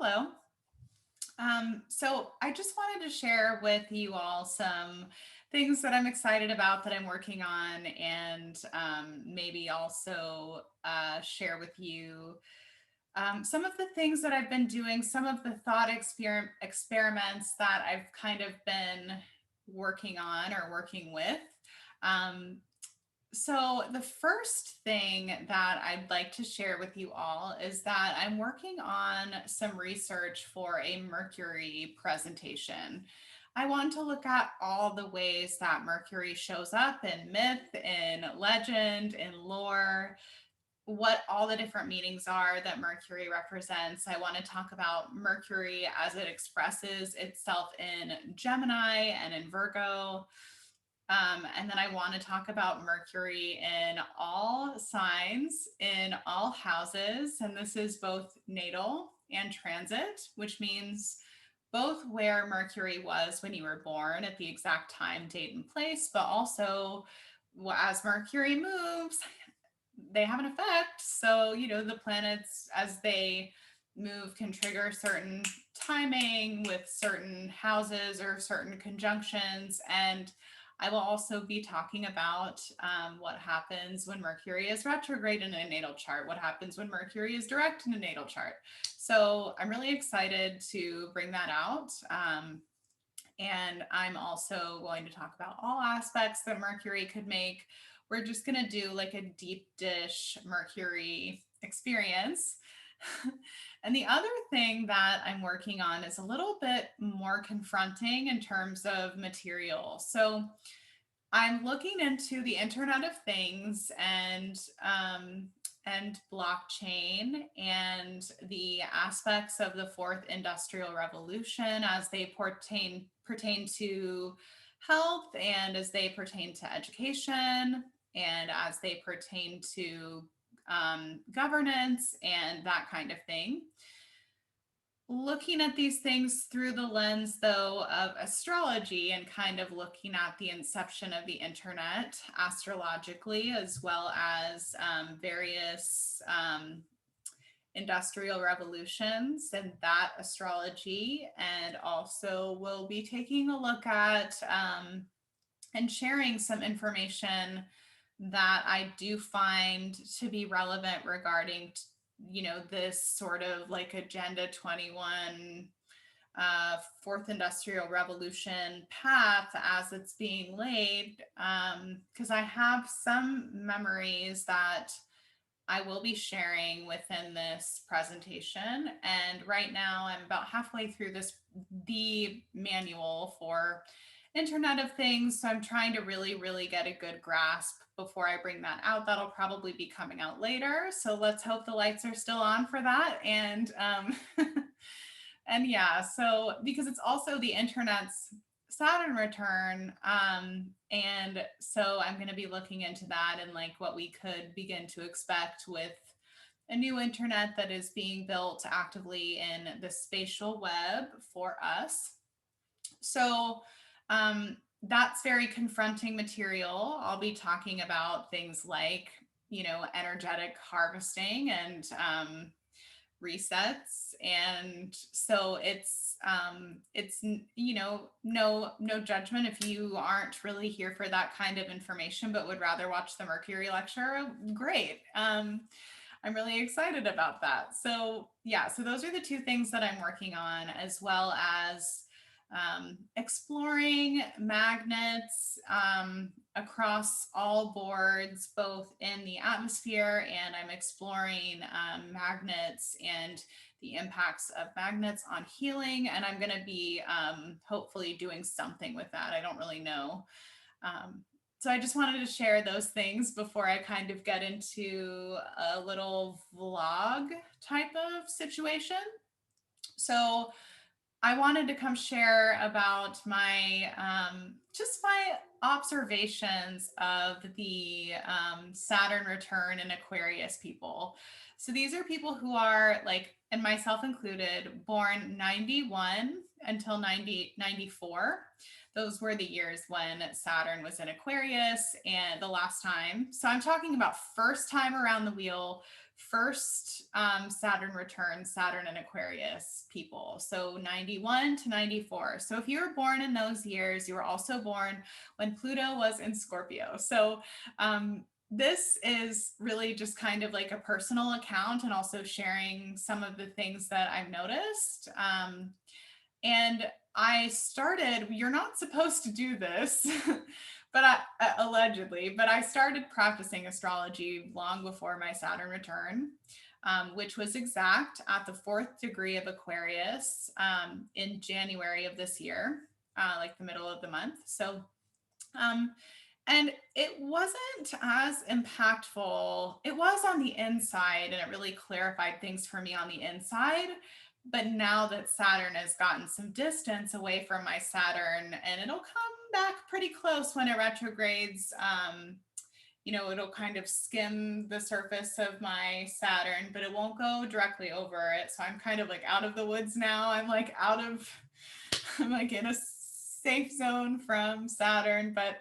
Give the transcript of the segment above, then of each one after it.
Hello. So I just wanted to share with you all some things that I'm excited about that I'm working on, and maybe also share with you some of the things that I've been doing, some of the thought experiments that I've kind of been working on or working with. Um, so, the first thing that I'd like to share with you all is that I'm working on some research for a Mercury presentation. I want to look at all the ways that Mercury shows up in myth, in legend, in lore, what all the different meanings are that Mercury represents. I want to talk about Mercury as it expresses itself in Gemini and in Virgo. And then I want to talk about Mercury in all signs, in all houses. And this is both natal and transit, which means both where Mercury was when you were born at the exact time, date, and place, but also as Mercury moves, they have an effect. So, the planets, as they move, can trigger certain timing with certain houses or certain conjunctions. And I will also be talking about what happens when Mercury is retrograde in a natal chart, what happens when Mercury is direct in a natal chart. So I'm really excited to bring that out. And I'm also going to talk about all aspects that Mercury could make. We're just going to do like a deep dish Mercury experience. And the other thing that I'm working on is a little bit more confronting in terms of material. So I'm looking into the Internet of Things and blockchain and the aspects of the fourth industrial revolution as they pertain to health, and as they pertain to education, and as they pertain to governance and that kind of thing. Looking at these things through the lens, though, of astrology, and kind of looking at the inception of the internet astrologically, as well as various industrial revolutions and that astrology. And also we'll be taking a look at and sharing some information that I do find to be relevant regarding this sort of like Agenda 21 fourth industrial revolution path as it's being laid, because I have some memories that I will be sharing within this presentation. And right now I'm about halfway through the manual for Internet of Things. So I'm trying to really, really get a good grasp before I bring that out. That'll probably be coming out later. So let's hope the lights are still on for that. And and yeah, so because it's also the internet's Saturn return. And so I'm going to be looking into that and like what we could begin to expect with a new internet that is being built actively in the spatial web for us. So that's very confronting material. I'll be talking about things like, energetic harvesting and resets. And so it's no judgment if you aren't really here for that kind of information but would rather watch the Mercury lecture. Great. I'm really excited about that. So yeah, so those are the two things that I'm working on, as well as exploring magnets across all boards, both in the atmosphere, and I'm exploring magnets and the impacts of magnets on healing. And I'm going to be hopefully doing something with that. I don't really know. So I just wanted to share those things before I kind of get into a little vlog type of situation. So I wanted to come share about my just my observations of the Saturn return in Aquarius people. So these are people who are like, and myself included, born 91 until 94. Those were the years when Saturn was in Aquarius and the last time. So I'm talking about first time around the wheel, first Saturn return, Saturn and Aquarius people. So 91 to 94. So if you were born in those years, you were also born when Pluto was in Scorpio. So this is really just kind of like a personal account and also sharing some of the things that I've noticed. And I started, you're not supposed to do this, but allegedly, but I started practicing astrology long before my Saturn return, which was exact at the 4th degree of Aquarius in January of this year, like the middle of the month. So, and it wasn't as impactful. It was on the inside and it really clarified things for me on the inside. But now that Saturn has gotten some distance away from my Saturn, and it'll come back pretty close when it retrogrades, it'll kind of skim the surface of my Saturn, but it won't go directly over it. So I'm kind of like out of the woods now. I'm like I'm like in a safe zone from Saturn, but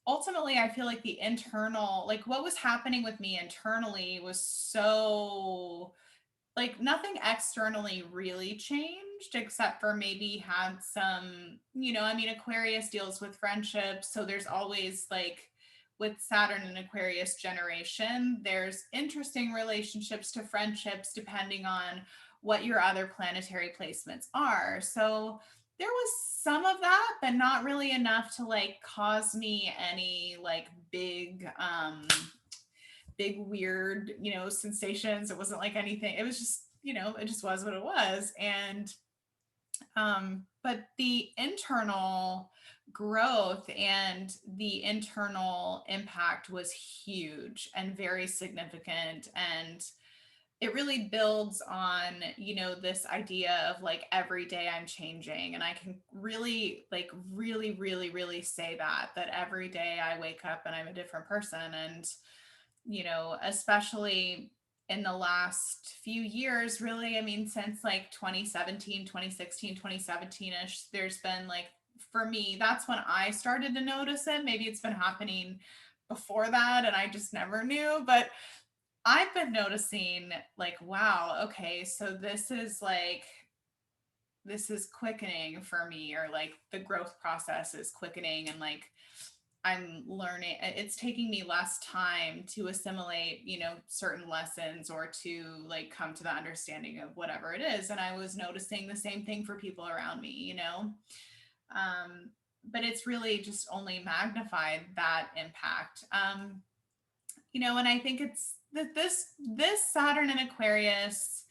ultimately I feel like the internal, like what was happening with me internally was so like nothing externally really changed except for maybe had some, I mean, Aquarius deals with friendships. So there's always like with Saturn and Aquarius generation, there's interesting relationships to friendships depending on what your other planetary placements are. So there was some of that, but not really enough to like cause me any like big weird sensations. It wasn't like anything, it was just it just was what it was. And but the internal growth and the internal impact was huge and very significant, and it really builds on this idea of like every day I'm changing, and I can really like really say that every day I wake up and I'm a different person. And especially in the last few years, really, I mean, since like 2017, 2016, 2017-ish, there's been like, for me, that's when I started to notice it. Maybe it's been happening before that and I just never knew, but I've been noticing like, wow, okay, so this is quickening for me, or like the growth process is quickening, and like I'm learning, it's taking me less time to assimilate, certain lessons or to like come to the understanding of whatever it is. And I was noticing the same thing for people around me, but it's really just only magnified that impact. And I think it's that this Saturn and Aquarius,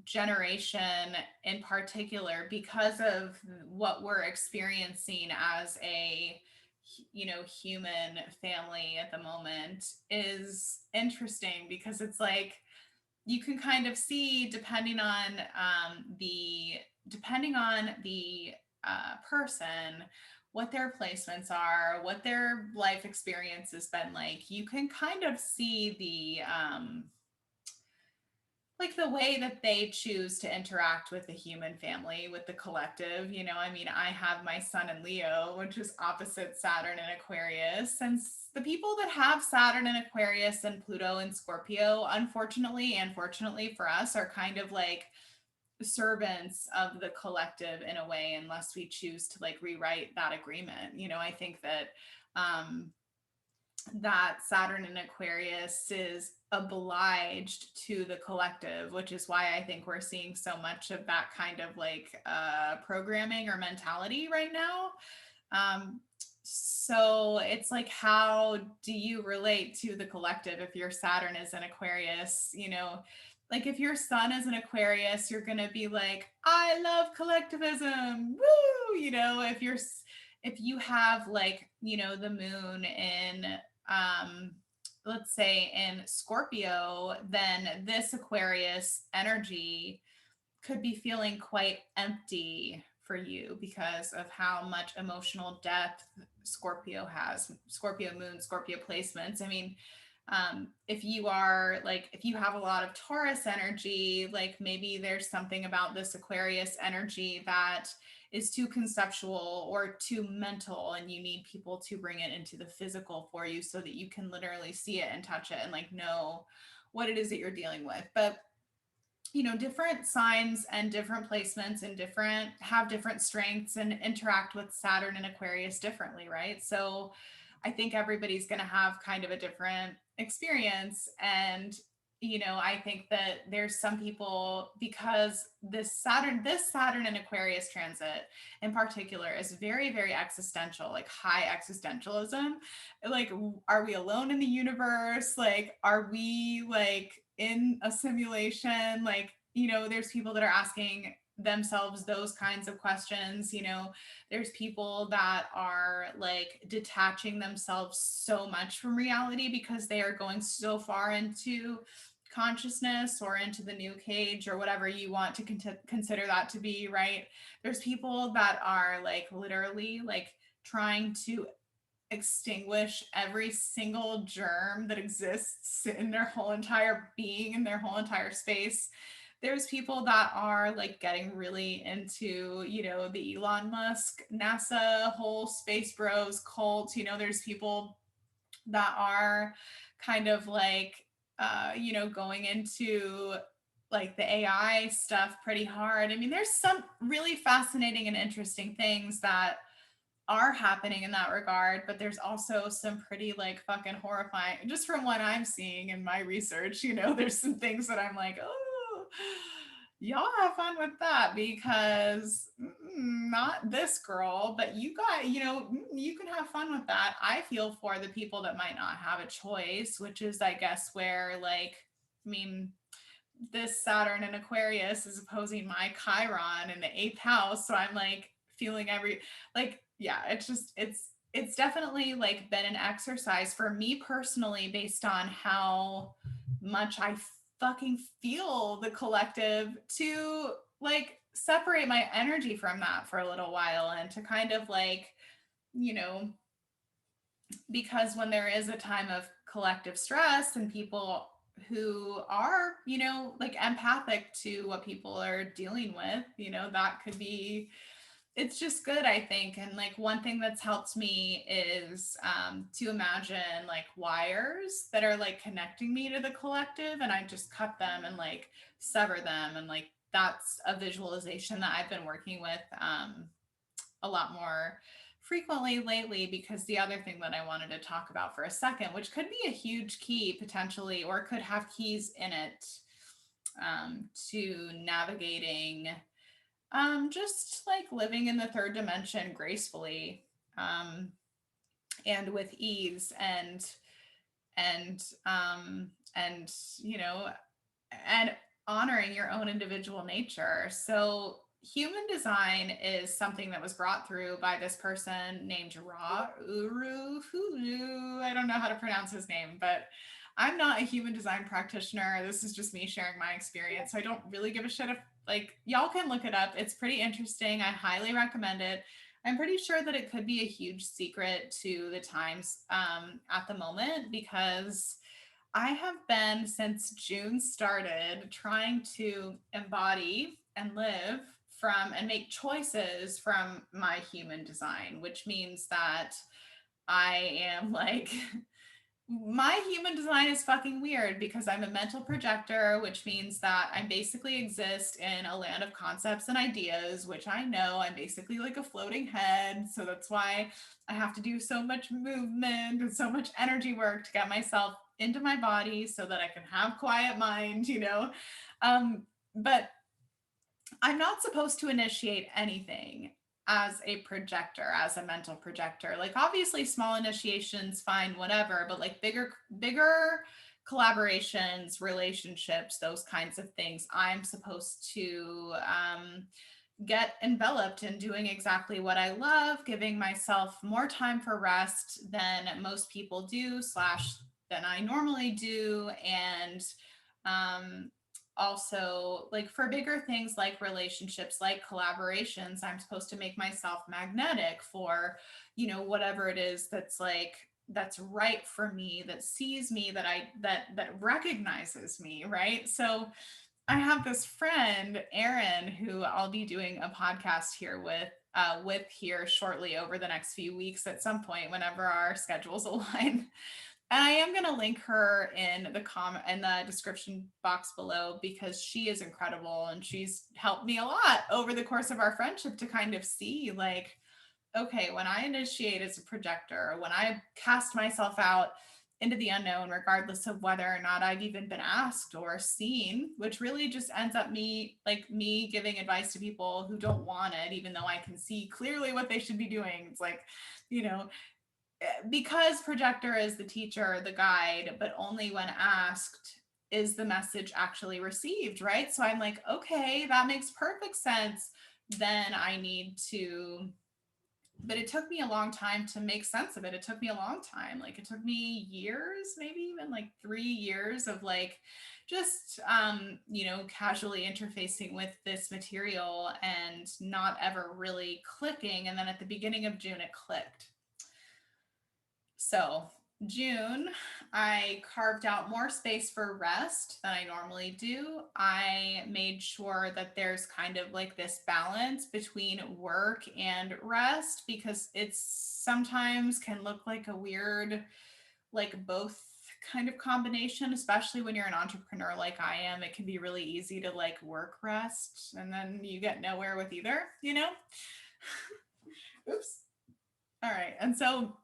generation in particular, because of what we're experiencing as a human family at the moment, is interesting because it's like you can kind of see depending on the person, what their placements are, what their life experience has been like. You can kind of see like the way that they choose to interact with the human family, with the collective. I mean, I have my sun in Leo, which is opposite Saturn and Aquarius. And the people that have Saturn and Aquarius and Pluto and Scorpio, unfortunately and fortunately for us, are kind of like servants of the collective in a way, unless we choose to like rewrite that agreement. I think that that Saturn in Aquarius is obliged to the collective, which is why I think we're seeing so much of that kind of like programming or mentality right now. So it's like, how do you relate to the collective if your Saturn is in Aquarius? Like if your sun is an Aquarius, you're going to be like, I love collectivism. Woo! If you have like, the moon in, let's say in Scorpio, then this Aquarius energy could be feeling quite empty for you because of how much emotional depth Scorpio has. Scorpio moon, Scorpio placements. I mean, if you have a lot of Taurus energy, like maybe there's something about this Aquarius energy that is too conceptual or too mental, and you need people to bring it into the physical for you so that you can literally see it and touch it and like know what it is that you're dealing with. But different signs and different placements and different have different strengths and interact with Saturn and Aquarius differently, right? So I think everybody's going to have kind of a different experience. And I think that there's some people, because this Saturn and Aquarius transit in particular is very, very existential, like high existentialism. Like, are we alone in the universe? Like, are we like in a simulation? Like, there's people that are asking themselves those kinds of questions. There's people that are like detaching themselves so much from reality because they are going so far into consciousness or into the new cage or whatever you want to consider that to be, right? There's people that are like literally like trying to extinguish every single germ that exists in their whole entire being, in their whole entire space. There's people that are like getting really into, the Elon Musk, NASA, whole space bros cult. There's people that are kind of like, going into like the AI stuff pretty hard. I mean, there's some really fascinating and interesting things that are happening in that regard, but there's also some pretty like fucking horrifying, just from what I'm seeing in my research. There's some things that I'm like, oh, y'all have fun with that, because not this girl, but you can have fun with that. I feel for the people that might not have a choice, which is, I guess, where like, I mean, this Saturn and Aquarius is opposing my Chiron in the eighth house. So I'm like feeling like, yeah, it's definitely like been an exercise for me personally, based on how much I fucking feel the collective, to like separate my energy from that for a little while, and to kind of like, you know, because when there is a time of collective stress and people who are, like empathic to what people are dealing with, that could be, it's just good, I think. And like one thing that's helped me is to imagine like wires that are like connecting me to the collective, and I just cut them and like sever them. And like that's a visualization that I've been working with a lot more frequently lately, because the other thing that I wanted to talk about for a second, which could be a huge key potentially, or could have keys in it, to navigating just like living in the third dimension gracefully, um, and with ease, and and and honoring your own individual nature. So human design is something that was brought through by this person named Ra Uru Hulu. I don't know how to pronounce his name, but I'm not a human design practitioner. This is just me sharing my experience. So I don't really give a shit if like y'all can look it up. It's pretty interesting. I highly recommend it. I'm pretty sure that it could be a huge secret to the times at the moment, because I have been, since June started, trying to embody and live from and make choices from my human design, which means that I am like, my human design is fucking weird because I'm a mental projector, which means that I basically exist in a land of concepts and ideas, which I know I'm basically like a floating head. So that's why I have to do so much movement and so much energy work to get myself into my body so that I can have quiet mind. But I'm not supposed to initiate anything as a projector, as a mental projector. Like obviously small initiations, fine, whatever, but like bigger collaborations, relationships, those kinds of things, I'm supposed to get enveloped in doing exactly what I love, giving myself more time for rest than most people do, slash than I normally do. And um also like for bigger things like relationships, like collaborations, I'm supposed to make myself magnetic for whatever it is that's like that's right for me, that sees me, that recognizes me, right? So I have this friend Erin, who I'll be doing a podcast here with here shortly over the next few weeks at some point whenever our schedules align. And I am going to link her in the comment in the description box below because she is incredible and she's helped me a lot over the course of our friendship to kind of see like, okay, when I initiate as a projector, when I cast myself out into the unknown, regardless of whether or not I've even been asked or seen, which really just ends up me giving advice to people who don't want it, even though I can see clearly what they should be doing. It's like, you know, because projector is the teacher, the guide, but only when asked is the message actually received, right? So I'm like, okay, that makes perfect sense. Then I need to, but it took me a long time to make sense of it. It took me a long time. Like it took me years, maybe even like 3 years of like just casually interfacing with this material and not ever really clicking. And then at the beginning of June it clicked. So June, I carved out more space for rest than I normally do. I made sure that there's kind of like this balance between work and rest because it's sometimes can look like a weird, like both kind of combination, especially when you're an entrepreneur like I am. It can be really easy to like work rest and then you get nowhere with either, you know? Oops. All right. And so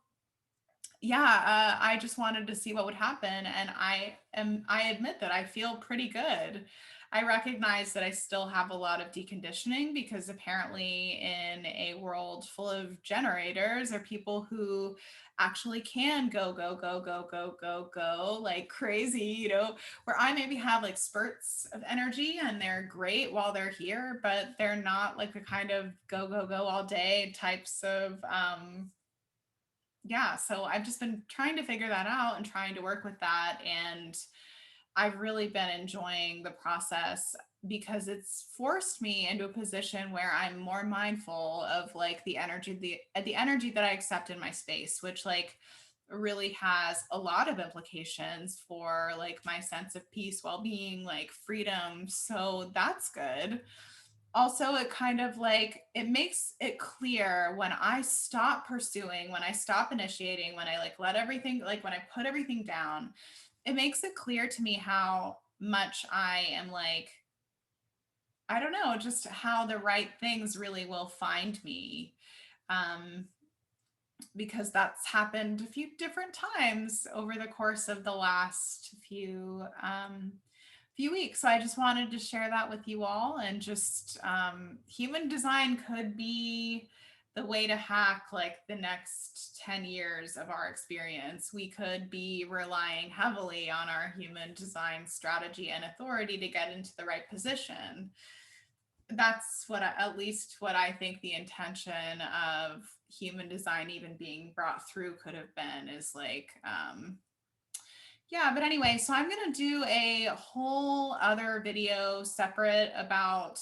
I just wanted to see what would happen. And I admit that I feel pretty good. I recognize that I still have a lot of deconditioning because apparently in a world full of generators are people who actually can go like crazy, where I maybe have like spurts of energy and they're great while they're here, but they're not like the kind of go all day types of so I've just been trying to figure that out and trying to work with that. And I've really been enjoying the process because it's forced me into a position where I'm more mindful of like the energy that I accept in my space, which like really has a lot of implications for like my sense of peace, well-being, like freedom. So that's good. Also, it kind of like it makes it clear when I stop pursuing, when I stop initiating, when I like let everything, like when I put everything down, it makes it clear to me how much I am like, I don't know, just how the right things really will find me. Um, because that's happened a few different times over the course of the last few weeks. So I just wanted to share that with you all. And just human design could be the way to hack like the next 10 years of our experience. We could be relying heavily on our human design strategy and authority to get into the right position. That's at least what I think the intention of human design even being brought through could have been, is like but anyway, so I'm going to do a whole other video separate about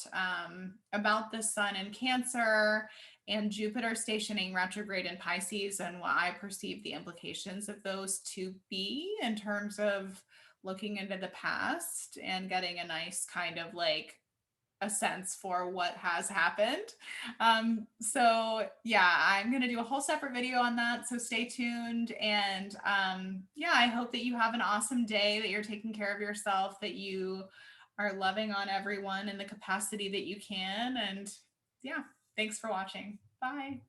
the sun in Cancer and Jupiter stationing retrograde in Pisces and what I perceive the implications of those to be in terms of looking into the past and getting a nice kind of like a sense for what has happened. I'm going to do a whole separate video on that. So stay tuned. And I hope that you have an awesome day, that you're taking care of yourself, that you are loving on everyone in the capacity that you can. And thanks for watching. Bye.